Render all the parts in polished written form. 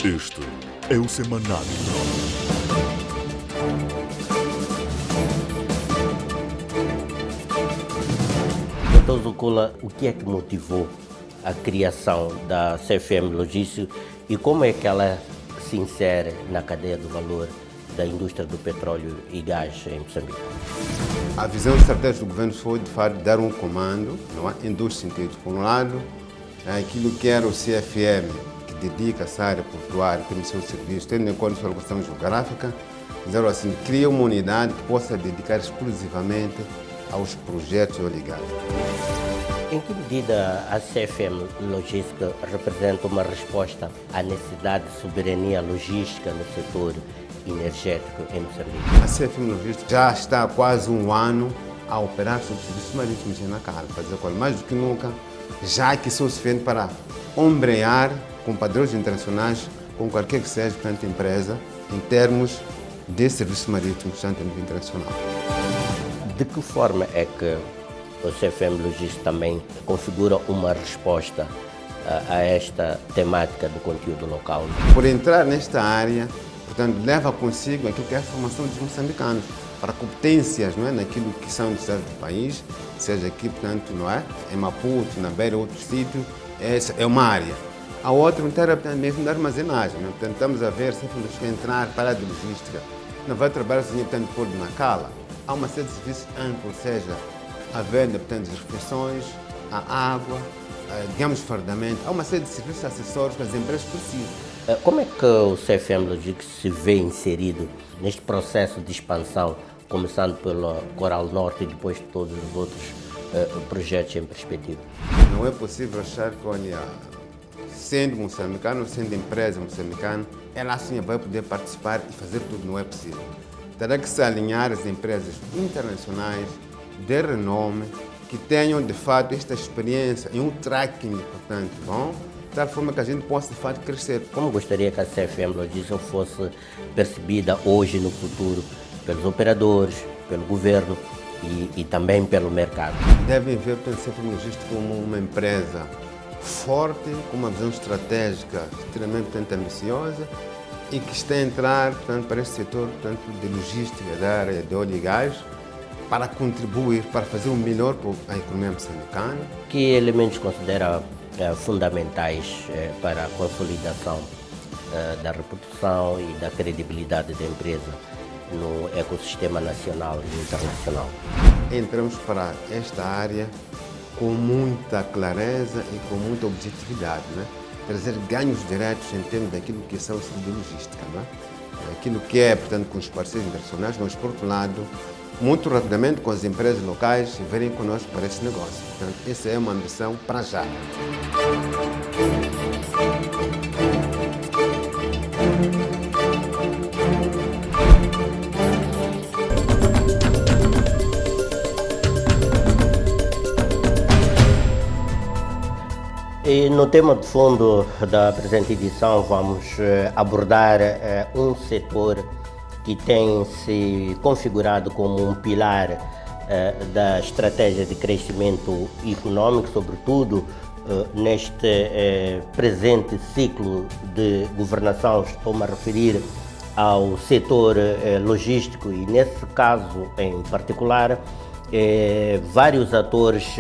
Este é o Semanário Dr. Zukula, o que é que motivou a criação da CFM Logística e como é que ela se insere na cadeia do valor da indústria do petróleo e gás em Moçambique? A visão estratégica do governo foi, de fato, dar um comando, não é? Em dois sentidos. Por um lado, aquilo que era o CFM, que dedica essa área portuária, que é missão de serviço, tendo em conta a sua localização geográfica, dizer assim, cria uma unidade que possa dedicar exclusivamente aos projetos ligados. Em que medida a CFM Logística representa uma resposta à necessidade de soberania logística no setor energético em Moçambique? A CFM Logística já está há quase um ano a operar sobre os serviços marítimos em Nacala, para dizer qual, mais do que nunca, já que são suficientes para ombrear com padrões internacionais, com qualquer que seja, portanto, empresa, em termos de serviços marítimos, tanto a nível internacional. De que forma é que o CFM Logística também configura uma resposta a esta temática do conteúdo local? Por entrar nesta área, portanto, leva consigo aquilo que é a formação dos moçambicanos para competências, não é, naquilo que são necessários do país, seja aqui, portanto, não é, em Maputo, na Beira, outro sítio, essa é uma área. A outra inteira, portanto, mesmo da armazenagem, não é? Portanto, estamos a ver se a entrar para a de logística, não vai trabalhar sozinho, portanto, por Nacala. Há uma série de serviços amplos, seja a venda, portanto, das refeições, a água, digamos, fardamento, há uma série de serviços acessórios que as empresas precisam. Como é que o CFM Logística se vê inserido neste processo de expansão, começando pelo Coral Norte e depois de todos os outros projetos em perspectiva? Não é possível achar que, olha, sendo moçambicano, sendo empresa moçambicana, ela assim vai poder participar e fazer tudo, não é possível. Terá que se alinhar as empresas internacionais de renome que tenham, de fato, esta experiência e um tracking, portanto, bom, de tal forma que a gente possa, de fato, crescer. Como gostaria que a CFM Logística fosse percebida hoje e no futuro pelos operadores, pelo governo e também pelo mercado? Devem ver, portanto, a CFM Logística como uma empresa forte, com uma visão estratégica extremamente, portanto, ambiciosa e que está a entrar, portanto, para este setor, portanto, de logística da área de óleo e gás, para contribuir, para fazer o melhor para a economia moçambicana. Que elementos considera fundamentais para a consolidação da reputação e da credibilidade da empresa no ecossistema nacional e internacional? Entramos para esta área com muita clareza e com muita objetividade, né? Trazer ganhos diretos em termos daquilo que são os serviços de logística, né? Aquilo que é, portanto, com os parceiros internacionais, mas, por outro lado, muito rapidamente com as empresas locais e verem conosco para esse negócio. Portanto, essa é uma ambição para já. E no tema de fundo da presente edição vamos abordar um setor que tem se configurado como um pilar da estratégia de crescimento econômico, sobretudo neste presente ciclo de governação. Estou-me a referir ao setor logístico e, nesse caso em particular, vários atores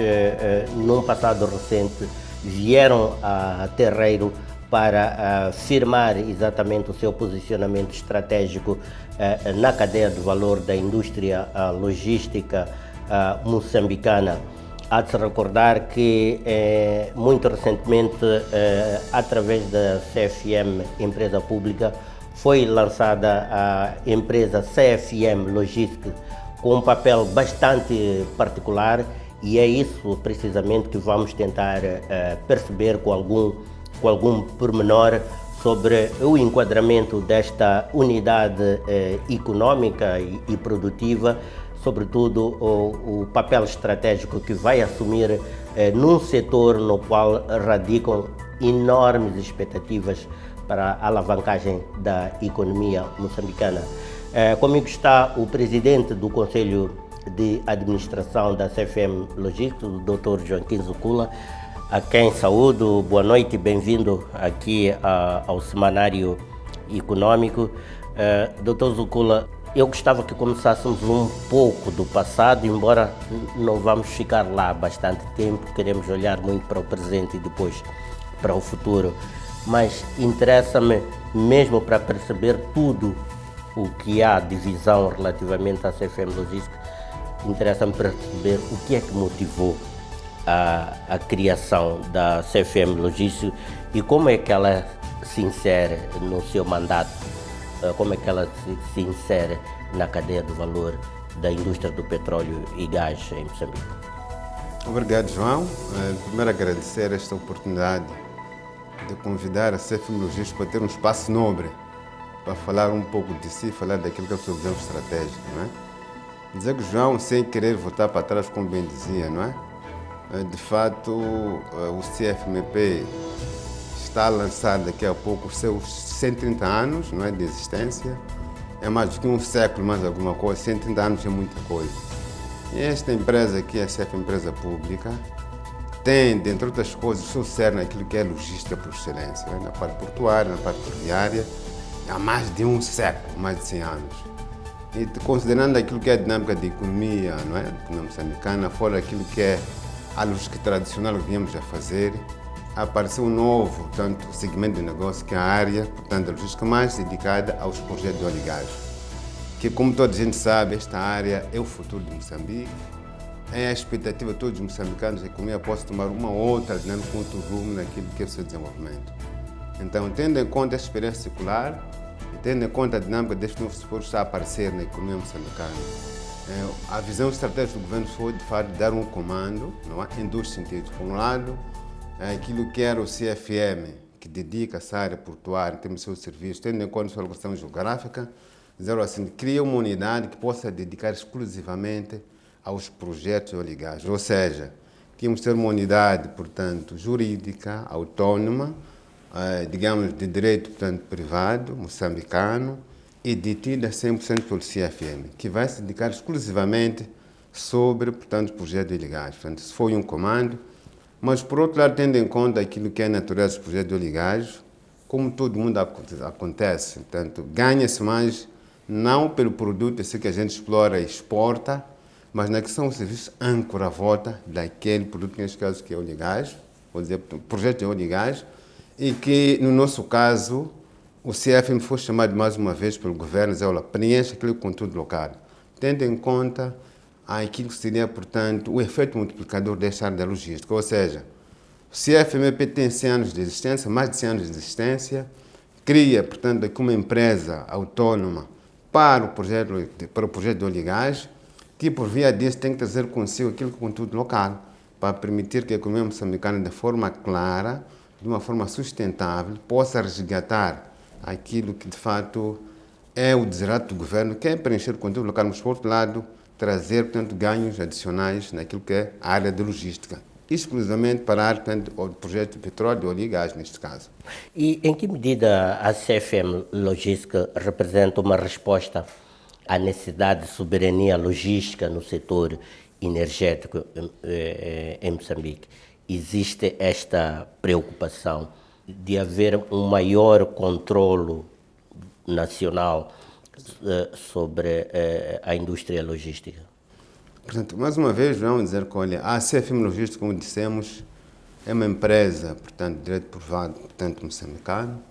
num passado recente vieram a terreiro para firmar exatamente o seu posicionamento estratégico na cadeia de valor da indústria logística moçambicana. Há de se recordar que muito recentemente, através da CFM, empresa pública, foi lançada a empresa CFM Logística com um papel bastante particular e é isso precisamente que vamos tentar perceber com algum pormenor sobre o enquadramento desta unidade econômica e produtiva, sobretudo o papel estratégico que vai assumir num setor no qual radicam enormes expectativas para a alavancagem da economia moçambicana. Comigo está o presidente do Conselho de Administração da CFM Logística, o Dr. Joaquim Zukula. A quem saúdo, boa noite e bem-vindo aqui ao Semanário Econômico. Dr. Zukula, eu gostava que começássemos um pouco do passado, embora não vamos ficar lá bastante tempo, queremos olhar muito para o presente e depois para o futuro, mas interessa-me mesmo para perceber tudo o que há de visão relativamente à CFM Logística, interessa-me perceber o que é que motivou a criação da CFM Logística e como é que ela se insere no seu mandato, como é que ela se insere na cadeia do valor da indústria do petróleo e gás em Moçambique. Obrigado, João. Primeiro agradecer esta oportunidade de convidar a CFM Logística para ter um espaço nobre para falar um pouco de si, falar daquilo que é a sua visão estratégica, não é? Dizer que João, sem querer voltar para trás, como bem dizia, não é? De fato, o CFMP está a lançar daqui a pouco os seus 130 anos, não é, de existência. É mais do que um século, mais alguma coisa. 130 anos é muita coisa. E esta empresa aqui, a CF Empresa Pública, tem, dentre outras coisas, o seu cerne naquilo que é logística por excelência, né? Na parte portuária, na parte ferroviária, há mais de um século, mais de 100 anos. E considerando aquilo que é a dinâmica de economia, não é? A economia moçambicana, fora aquilo que é a logística tradicional que viemos a fazer, apareceu um novo, portanto, segmento de negócio, que é a área, portanto, a logística mais dedicada aos projetos de óleo e gás. Que, como toda a gente sabe, esta área é o futuro de Moçambique, é a expectativa de todos os moçambicanos, a economia possa tomar uma outra dinâmica, um outro rumo naquilo que é o seu desenvolvimento. Então, tendo em conta a experiência circular e tendo em conta a dinâmica deste novo setor que está a aparecer na economia moçambicana, a visão estratégica do governo foi, de fato, dar um comando, não é? Em dois sentidos. Por um lado, aquilo que era o CFM, que dedica essa área portuária, em termos de seus serviços, tendo em conta a sua localização geográfica, dizer assim, cria uma unidade que possa dedicar exclusivamente aos projetos de óleo e gás. Ou seja, tínhamos de ter uma unidade, portanto, jurídica, autônoma, digamos, de direito, portanto, privado, moçambicano, e detida 100% pelo CFM, que vai se dedicar exclusivamente sobre, portanto, projetos de óleo e gás. Portanto, isso foi um comando. Mas, por outro lado, tendo em conta aquilo que é a natureza dos projetos de óleo e gás, como todo mundo acontece, portanto, ganha-se mais não pelo produto esse que a gente explora e exporta, mas na questão do serviço âncora à volta daquele produto, neste caso, que é óleo e gás, vou dizer, projeto de óleo e gás, e que, no nosso caso, o CFM foi chamado mais uma vez pelo governo, dizer, olha, preenche aquele conteúdo local, tendo em conta aquilo que seria, portanto, o efeito multiplicador desta área da logística. Ou seja, o CFMP tem 100 anos de existência, mais de 100 anos de existência, cria, portanto, aqui uma empresa autônoma para o projeto de óleo e gás, que, por via disso, tem que trazer consigo aquilo que é o conteúdo local, para permitir que a economia moçambicana, de forma clara, de uma forma sustentável, possa resgatar aquilo que, de fato, é o desidrato do governo, que é preencher o conteúdo local, mas, por outro lado, trazer, portanto, ganhos adicionais naquilo que é a área de logística, exclusivamente para a área, portanto, do projeto de petróleo, de óleo e gás, neste caso. E em que medida a CFM Logística representa uma resposta à necessidade de soberania logística no setor energético em Moçambique? Existe esta preocupação de haver um maior controlo nacional sobre a indústria logística? Portanto, mais uma vez, vamos dizer que, olha, a CFM Logística, como dissemos, é uma empresa, portanto, de direito privado, portanto, moçambicano,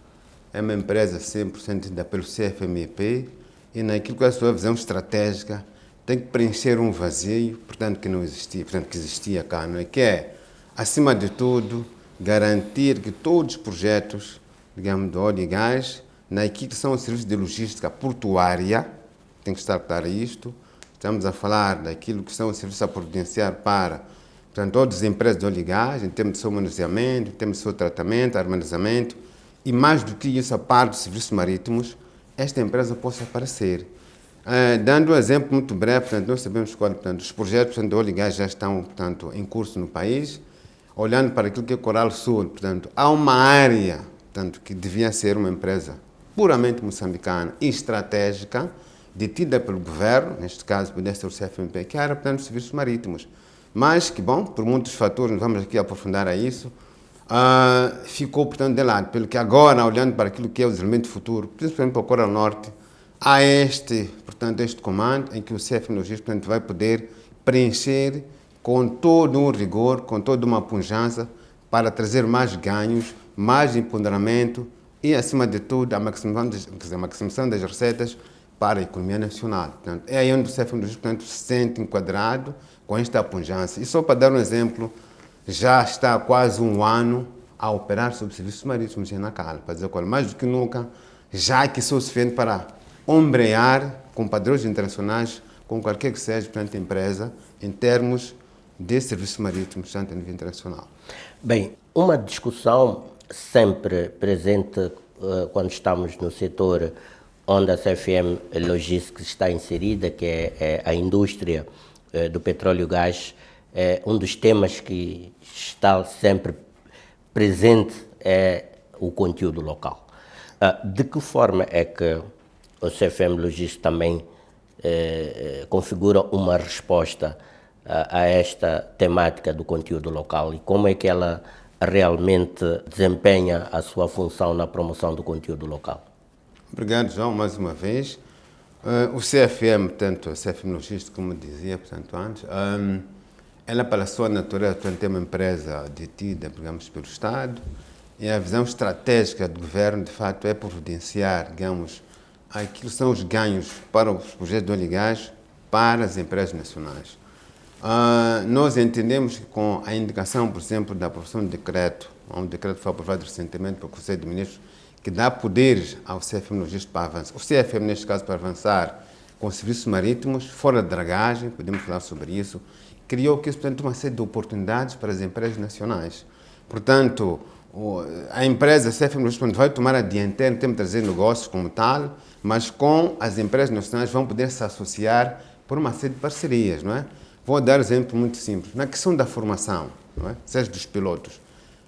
é uma empresa 100% da pelo CFMP e naquilo que é a sua visão estratégica tem que preencher um vazio, portanto, que não existia, portanto, que existia cá, não é? Que é, acima de tudo, garantir que todos os projetos, digamos, de óleo e gás, naquilo que são os serviços de logística portuária, tem que estar claro isto. Estamos a falar daquilo que são os serviços a providenciar para, portanto, todas as empresas de óleo e gás, em termos de seu manuseamento, em termos de seu tratamento, armazenamento, e mais do que isso, a parte dos serviços marítimos, esta empresa possa aparecer. Dando um exemplo muito breve, portanto, nós sabemos que, portanto, os projetos, portanto, de óleo e gás já estão, portanto, em curso no país. Olhando para aquilo que é Coral Sul, portanto, há uma área, portanto, que devia ser uma empresa puramente moçambicana e estratégica, detida pelo governo, neste caso, por ser o CFMP, que era, portanto, os serviços marítimos. mas que, bom, por muitos fatores, não vamos aqui aprofundar a isso, ficou, portanto, de lado. Pelo que agora, olhando para aquilo que é o desenvolvimento futuro, principalmente para o Coral Norte, há portanto, este comando em que o CFM Logística, portanto, vai poder preencher com todo um rigor, com toda uma pujança, para trazer mais ganhos, mais empoderamento e, acima de tudo, a maximização das receitas para a economia nacional. Portanto, é aí onde o CFM Logística, portanto, se sente enquadrado com esta pujança. E só para dar um exemplo, já está há quase um ano a operar sobre serviços marítimos em Nacala, para dizer que mais do que nunca, já que sou suficiente para ombrear com padrões internacionais, com qualquer que seja, portanto, empresa, em termos de serviços marítimos, tanto a nível internacional. Bem, uma discussão sempre presente quando estamos no setor onde a CFM Logistics está inserida, que é a indústria do petróleo e gás, um dos temas que está sempre presente é o conteúdo local. De que forma é que o CFM Logistics também configura uma resposta a esta temática do conteúdo local e como é que ela realmente desempenha a sua função na promoção do conteúdo local? Obrigado, João, mais uma vez. O CFM, portanto, a CFM Logística, como dizia, portanto, antes, ela, pela sua natureza, portanto, é uma empresa detida, digamos, pelo Estado, e a visão estratégica do governo, de fato, é providenciar, digamos, aquilo que são os ganhos para os projetos de óleo e gás para as empresas nacionais. Nós entendemos que com a indicação, por exemplo, da aprovação de decreto, um decreto que foi aprovado recentemente pelo Conselho de Ministros, que dá poderes ao CFM Logística para avançar. O CFM, neste caso, para avançar com serviços marítimos, fora de dragagem, podemos falar sobre isso, criou, portanto, uma série de oportunidades para as empresas nacionais. Portanto, a empresa CFM Logística vai tomar a dianteira em termos de trazer negócios como tal, mas com as empresas nacionais vão poder se associar por uma série de parcerias, não é? Vou dar um exemplo muito simples. Na questão da formação, não é? Seja dos pilotos,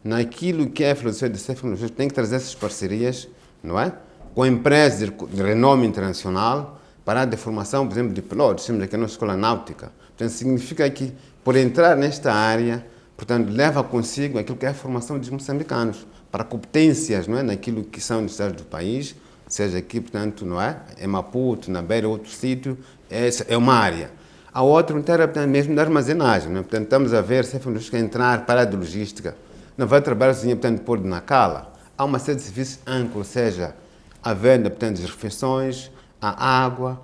naquilo que é a filosofia da CFM Logística, tem que trazer essas parcerias, não é? Com empresas de renome internacional para a área de formação, por exemplo, de pilotos. Temos aqui a nossa escola náutica. Portanto, significa que, por entrar nesta área, portanto, leva consigo aquilo que é a formação dos moçambicanos para competências, não é? Naquilo que são necessários do país, seja aqui, portanto, não é? Em Maputo, na Beira, outro sítio, essa é uma área. A outra inteira, portanto, mesmo da armazenagem, não é? Portanto, estamos a ver se a Logística entrar para a de logística. Não vai trabalhar sozinha, portanto, por Nacala. Há uma série de serviços amplos, ou seja, a venda, portanto, das refeições, a água,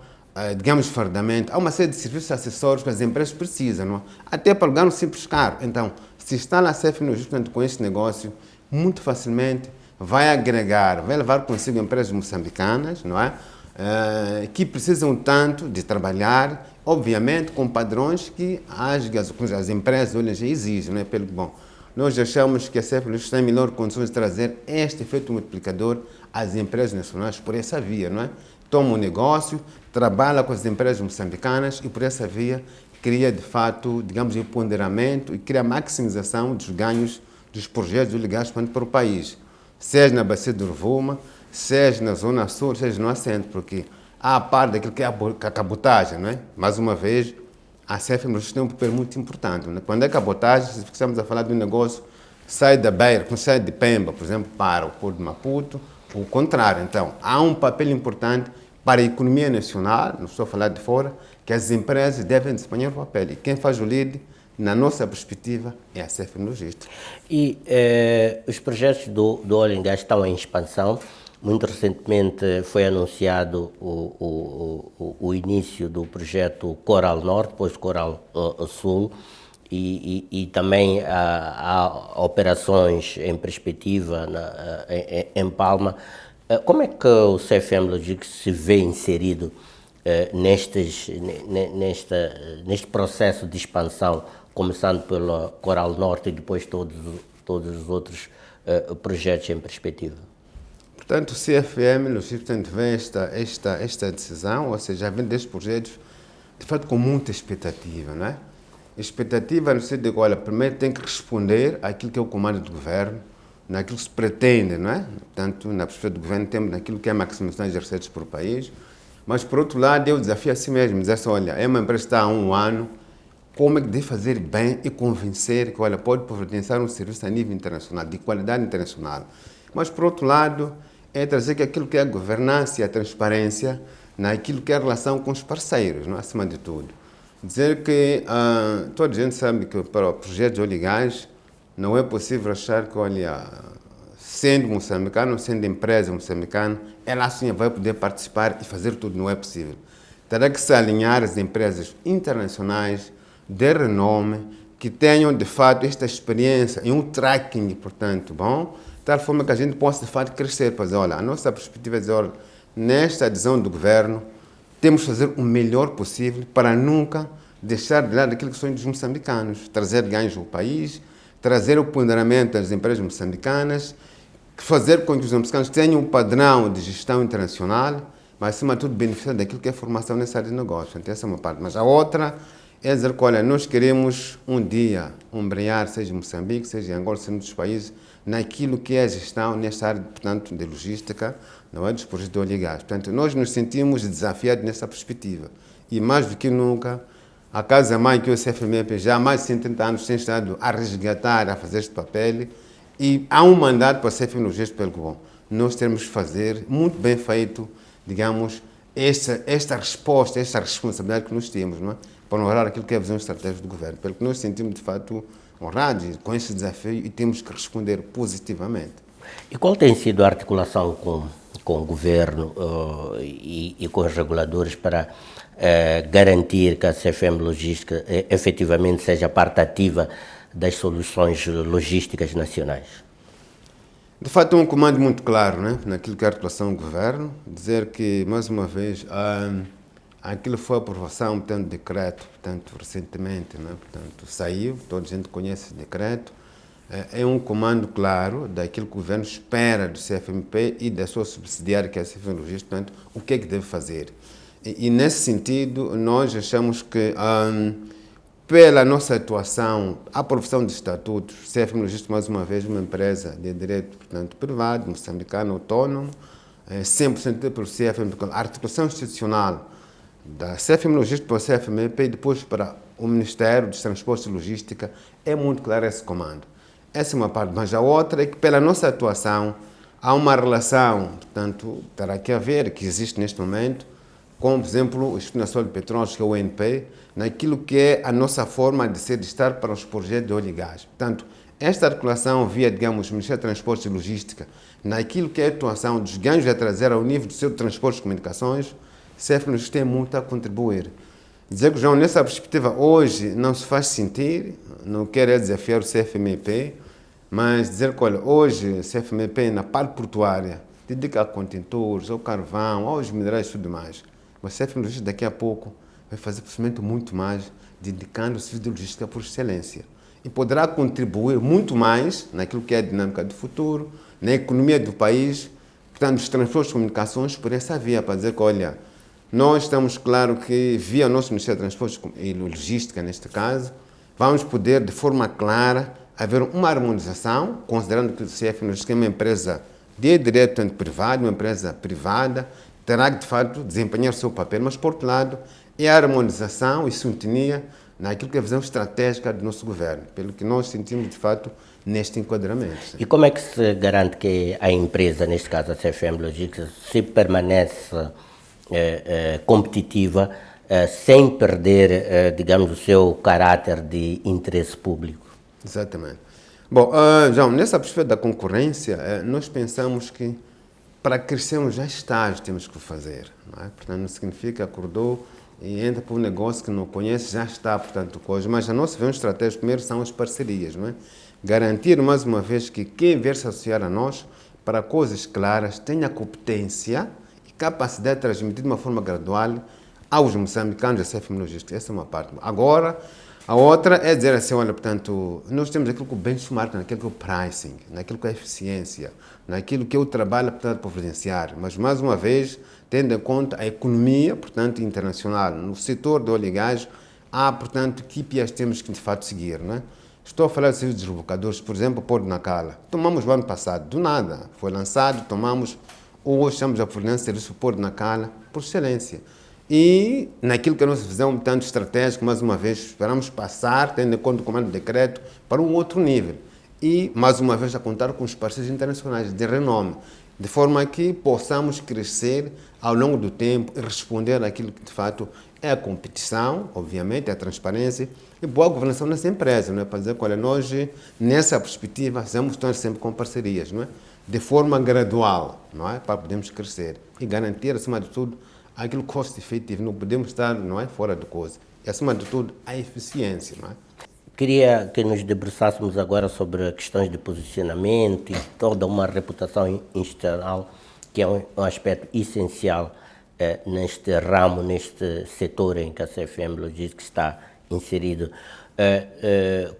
digamos, fardamento. Há uma série de serviços acessórios que as empresas precisam, não é? Até para alugar um simples carro. Então, se está na CFM Logística, portanto, com este negócio, muito facilmente vai agregar, vai levar consigo empresas moçambicanas, não é? Que precisam tanto de trabalhar, obviamente, com padrões que as empresas hoje exigem, não é? Pelo bom. Nós achamos que a CFM Logística tem melhor condições de trazer este efeito multiplicador às empresas nacionais por essa via, não é? Toma um negócio, trabalha com as empresas moçambicanas e por essa via cria, de fato, digamos, empoderamento e cria maximização dos ganhos dos projetos ligados para o país, seja na bacia do Rovuma, seja na zona sul, seja no assento, porque há a parte daquilo que é a cabotagem, não é? Mais uma vez, a CFM Logística tem um papel muito importante. Né? Quando é cabotagem, se estamos a falar de um negócio, sai da Beira, sai de Pemba, por exemplo, para o Porto de Maputo, o contrário. Então, há um papel importante para a economia nacional, não estou a falar de fora, que as empresas devem desempenhar o papel. E quem faz o lead, na nossa perspectiva, é a CFM Logística. E os projetos do óleo e gás estão em expansão. Muito recentemente foi anunciado o início do projeto Coral Norte, depois Coral Sul, e também há operações em perspectiva em Palma. Como é que o CFM Logistics se vê inserido neste processo de expansão, começando pelo Coral Norte e depois todos os outros projetos em perspectiva? Portanto, o CFM Logística vê esta decisão, ou seja, vem destes projetos, de fato, com muita expectativa, não é? Expectativa no sentido de que, olha, primeiro tem que responder àquilo que é o comando do governo, naquilo que se pretende, não é? Portanto, na perspectiva do governo, temos naquilo que é a maximização das receitas por país, mas, por outro lado, é o desafio a si mesmo, dizer assim, olha, é uma empresa que está há um ano como é que deve fazer bem e convencer que, olha, pode providenciar um serviço a nível internacional, de qualidade internacional. Mas, por outro lado, é trazer que aquilo que é a governança e a transparência naquilo que é a relação com os parceiros, não é? Acima de tudo. Dizer que toda a gente sabe que para projetos de óleo e gás não é possível achar que, olha, sendo moçambicano, sendo empresa moçambicana, ela assim vai poder participar e fazer tudo, não é possível. Terá que se alinhar as empresas internacionais de renome que tenham, de fato, esta experiência e um tracking, portanto, bom, de tal forma que a gente possa, de fato, crescer. Pois, olha, a nossa perspectiva é dizer, olha, nesta adesão do governo, temos de fazer o melhor possível para nunca deixar de lado aquilo que são os moçambicanos, trazer ganhos ao país, trazer o ponderamento das empresas moçambicanas, fazer com que os moçambicanos tenham um padrão de gestão internacional, mas, acima de tudo, beneficiar daquilo que é formação nessa área de negócio. Então, essa é uma parte. Mas a outra é dizer que, olha, nós queremos um dia ombrear, seja em Moçambique, seja em Angola, seja em outros países, naquilo que é a gestão nesta área, portanto, de logística, não é, dos projetos de óleo e gás. Portanto, nós nos sentimos desafiados nessa perspectiva. E mais do que nunca, a casa-mãe que o CFMP já há mais de 70 anos tem estado a resgatar, a fazer este papel, e há um mandato para ser logístico pelo bom. Nós temos que fazer, muito bem feito, digamos, esta resposta, esta responsabilidade que nós temos, não é? Para honrar aquilo que é a visão estratégica do governo. Pelo que nós sentimos, de fato, honrados com esse desafio e temos que responder positivamente. E qual tem sido a articulação com o governo e com os reguladores para garantir que a CFM Logística efetivamente seja parte ativa das soluções logísticas nacionais? De fato, é um comando muito claro, né, naquilo que é a articulação do governo, dizer que, mais uma vez, aquilo foi a aprovação, portanto, de decreto, portanto, recentemente, né, portanto, saiu, toda a gente conhece o decreto, é um comando claro daquilo que o governo espera do CFMP e da sua subsidiária, que é a CFM Logística, portanto, o que é que deve fazer. E nesse sentido, nós achamos que, pela nossa atuação, a aprovação de estatutos, CFM Logística, mais uma vez, uma empresa de direito, portanto, privado, moçambicano, autônomo, 100% pelo CFMP, a articulação institucional da CFM Logística para o CFMP e depois para o Ministério dos Transportes e Logística, é muito claro esse comando. Essa é uma parte, mas a outra é que pela nossa atuação há uma relação, portanto, terá que haver, que existe neste momento, com, por exemplo, o Instituto Nacional de Petróleo, que é o ONP, naquilo que é a nossa forma de ser, de estar para os projetos de óleo e gás. Portanto, esta articulação via, digamos, o Ministério de Transportes e Logística, naquilo que é a atuação dos ganhos a trazer ao nível do seu transporte e comunicações, o CFM Logística tem muito a contribuir. Dizer que, João, nessa perspectiva, hoje não se faz sentir, não quero desafiar o CFMP, mas dizer que, olha, hoje o CFMP na parte portuária dedica a contentores, ao carvão, aos minerais e tudo mais. Mas o CFM Logística daqui a pouco vai fazer processamento muito mais, dedicando o serviço de logística por excelência. E poderá contribuir muito mais naquilo que é a dinâmica do futuro, na economia do país, portanto, os transportes e comunicações por essa via, para dizer que, olha, nós estamos claro que, via o nosso Ministério de Transportes e Logística, neste caso, vamos poder, de forma clara, haver uma harmonização, considerando que o CFM Logística é uma empresa de direito privado, uma empresa privada, terá que, de fato, desempenhar o seu papel, mas, por outro lado, é a harmonização e sintonia naquilo que é a visão estratégica do nosso governo, pelo que nós sentimos, de fato, neste enquadramento. E como é que se garante que a empresa, neste caso a CFM Logística, se permanece competitiva sem perder, digamos, o seu caráter de interesse público? Exatamente. Bom, João, nessa perspectiva da concorrência, nós pensamos que para crescermos já estágios temos que fazer. Não é? Portanto, não significa acordou e entra para um negócio que não conhece, já está, portanto, coisa. Mas a nossa visão estratégica primeiro são as parcerias. Não é? Garantir, mais uma vez, que quem vier se associar a nós, para coisas claras, tenha competência e capacidade de transmitir de uma forma gradual aos moçambicanos da CFM Logística. Essa é uma parte. Agora, a outra é dizer assim, olha, portanto, nós temos aquilo que o benchmark, naquilo que é o pricing, naquilo que é a eficiência, naquilo que é o trabalho, portanto, para providenciar. Mas, mais uma vez, tendo em conta a economia, portanto, internacional. No setor do óleo e gás, há, portanto, KPIs temos que, de fato, seguir, não é? Estou a falar de serviços deslocadores, por exemplo, o Porto de Nacala. Tomamos o ano passado, do nada, foi lançado, tomamos, hoje estamos a fornecer serviço do Porto de Nacala por excelência. e naquilo que é a nossa visão, tanto estratégica, mais uma vez, esperamos passar, tendo em conta o comando do decreto, para um outro nível. E, mais uma vez, a contar com os parceiros internacionais de renome, de forma que possamos crescer ao longo do tempo e responder àquilo que, de fato, é a competição, obviamente, é a transparência e boa governação nas empresas, não é? Para dizer que, olha, nós, nessa perspectiva, vamos estar sempre com parcerias, não é? De forma gradual, não é? Para podermos crescer e garantir, acima de tudo, aquilo custo efetivo, não podemos estar, não é, fora de coisa. E, acima de tudo, a eficiência, não é? Queria que nos debruçássemos agora sobre questões de posicionamento e toda uma reputação institucional, que é um aspecto essencial neste ramo, neste setor em que a CFM Logística está inserido.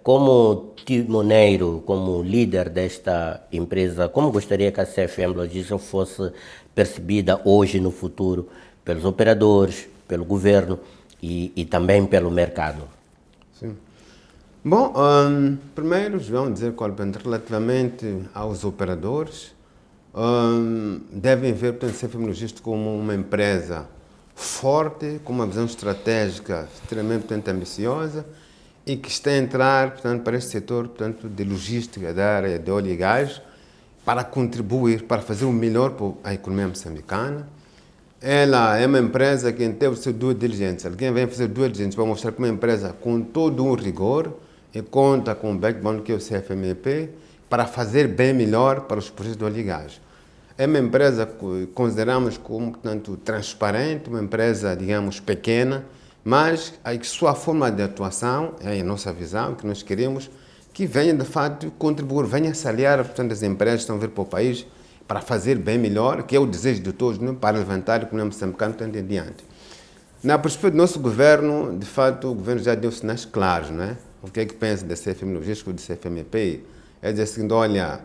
Como timoneiro, como líder desta empresa, como gostaria que a CFM Logística fosse percebida hoje no futuro pelos operadores, pelo governo e também pelo mercado? Sim. Bom, primeiro, vamos dizer que, relativamente aos operadores, devem ver, portanto, a CFM Logística como uma empresa forte, com uma visão estratégica extremamente, portanto, ambiciosa e que está a entrar, portanto, para este setor, portanto, de logística da área de óleo e gás para contribuir, para fazer o melhor para a economia moçambicana. Ela é uma empresa que teve seu due diligence. Alguém vem fazer due diligence para mostrar que uma empresa com todo um rigor e conta com o backbone que é o CFMEP para fazer bem melhor para os projetos de óleo e gás. É uma empresa que consideramos como, portanto, transparente, uma empresa, digamos, pequena, mas a sua forma de atuação, é a nossa visão, que nós queremos, que venha, de fato, contribuir, venha aliar, portanto, as empresas que estão a vir para o país para fazer bem melhor, que é o desejo de todos, não? Para levantar a economia moçambicana, tanto em diante. Na perspectiva do nosso governo, de fato, o governo já deu sinais claros, não é? O que é que pensa da CFM Logística ou do CFMP? É dizer assim, olha,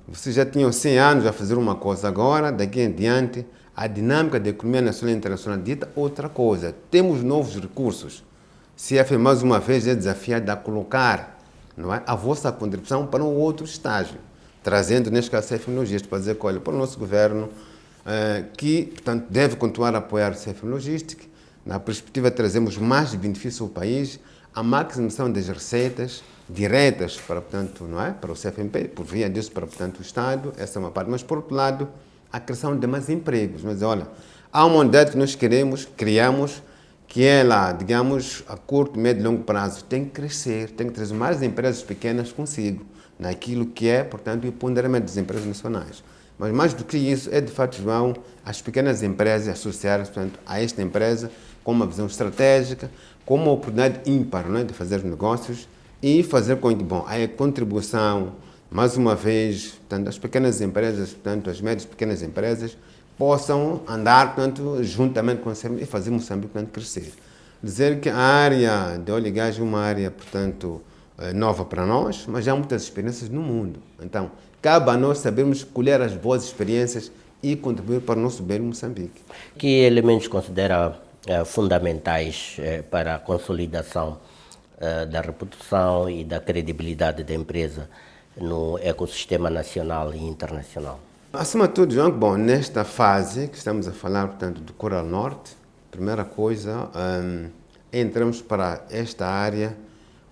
vocês já tinham 100 anos a fazer uma coisa agora, daqui em diante, a dinâmica da economia nacional e internacional dita outra coisa. Temos novos recursos. CFM, mais uma vez, é desafiado a colocar, não é, a vossa contribuição para um outro estágio, trazendo, neste caso, a CFM Logística, para dizer que, olha, para o nosso governo, que, portanto, deve continuar a apoiar a CFM Logística, na perspectiva de trazermos mais benefícios ao país, a maximização das receitas diretas para, portanto, não é, para o CFMP, por via disso, para, portanto, o Estado, essa é uma parte. Mas, por outro lado, a criação de mais empregos. Mas, olha, há uma unidade que nós criamos, que ela, digamos, a curto, médio e longo prazo, tem que crescer, tem que trazer mais empresas pequenas consigo, naquilo que é, portanto, o ponderamento das empresas nacionais. Mas, mais do que isso, é, de fato, João, as pequenas empresas associar-se, portanto, a esta empresa com uma visão estratégica, com uma oportunidade ímpar, não é, de fazer negócios e fazer com que, bom, a contribuição, mais uma vez, portanto, as pequenas empresas, portanto, as médias e pequenas empresas, possam andar, portanto, juntamente com o CFM e fazer Moçambique, portanto, crescer. Dizer que a área de óleo e gás é uma área, portanto, nova para nós, mas já há muitas experiências no mundo. Então, cabe a nós sabermos escolher as boas experiências e contribuir para o nosso bem no Moçambique. Que elementos considera fundamentais para a consolidação da reputação e da credibilidade da empresa no ecossistema nacional e internacional? Acima de tudo, João, bom, nesta fase que estamos a falar, portanto, do Coral Norte, primeira coisa, entramos para esta área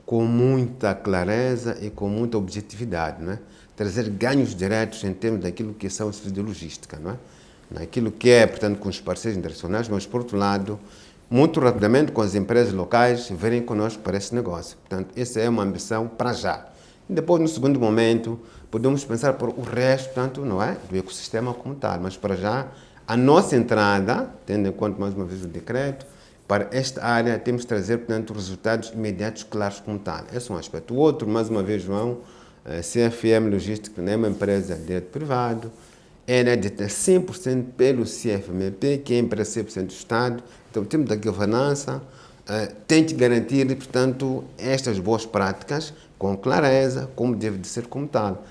com muita clareza e com muita objetividade, não é? Trazer ganhos diretos em termos daquilo que são os serviços de logística, não é? Naquilo que é, portanto, com os parceiros internacionais, mas, por outro lado, muito rapidamente com as empresas locais virem connosco para esse negócio. Portanto, essa é uma ambição para já. E depois, no segundo momento, podemos pensar por o resto, portanto, não é, do ecossistema como tal. Mas, para já, a nossa entrada, tendo em conta, mais uma vez, o decreto, para esta área, temos de trazer, portanto, resultados imediatos, claros como tal. Esse é um aspecto. O outro, mais uma vez, João, CFM Logística é uma empresa de direito privado, ela é detida 100% pelo CFMP, que é a empresa 100% do Estado. Então, o time da governança tem que garantir, portanto, estas boas práticas com clareza, como deve de ser como tal.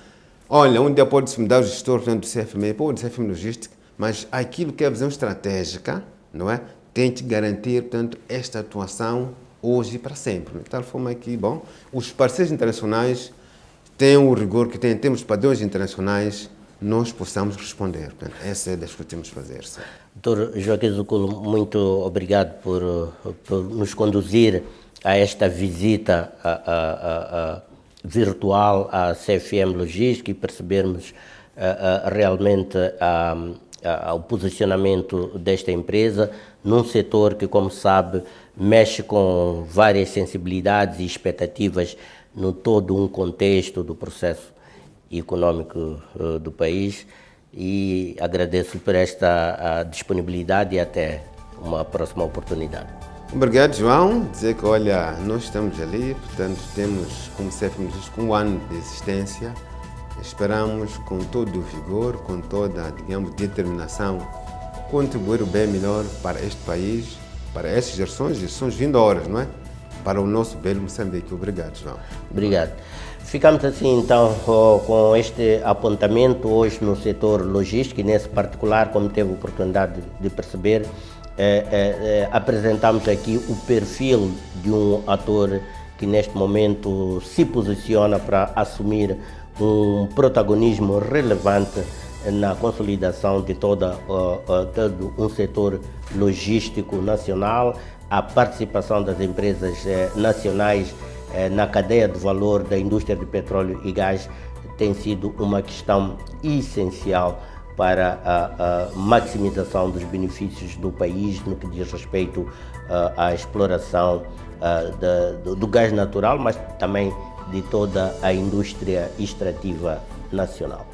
Olha, um dia pode-se mudar o gestor, portanto, do CFMP ou do CFM Logística, mas aquilo que é a visão estratégica, não é? Tem que garantir, portanto, esta atuação hoje e para sempre. De tal forma que, bom, os parceiros internacionais têm o rigor que têm, temos padrões internacionais, nós possamos responder. Portanto, essa é das que temos que fazer. Sim. Dr. Joaquim Zuculo, muito obrigado por nos conduzir a esta visita virtual à CFM Logística e percebermos realmente o posicionamento desta empresa num setor que, como sabe, mexe com várias sensibilidades e expectativas no todo um contexto do processo econômico do país, e agradeço por esta disponibilidade e até uma próxima oportunidade. Obrigado, João. Dizer que, olha, nós estamos ali, portanto, temos, como CFM Logística, 1 ano de existência. Esperamos, com todo o vigor, com toda, digamos, determinação, contribuir bem melhor para este país, para estas gerações vindouras, não é? Para o nosso belo Moçambique. Obrigado, João. Obrigado. Ficamos assim, então, com este apontamento hoje no setor logístico e nesse particular, como teve a oportunidade de perceber, apresentamos aqui o perfil de um ator que neste momento se posiciona para assumir um protagonismo relevante na consolidação de todo um setor logístico nacional, a participação das empresas nacionais na cadeia de valor da indústria de petróleo e gás tem sido uma questão essencial para a maximização dos benefícios do país no que diz respeito à exploração do gás natural, mas também de toda a indústria extrativa nacional.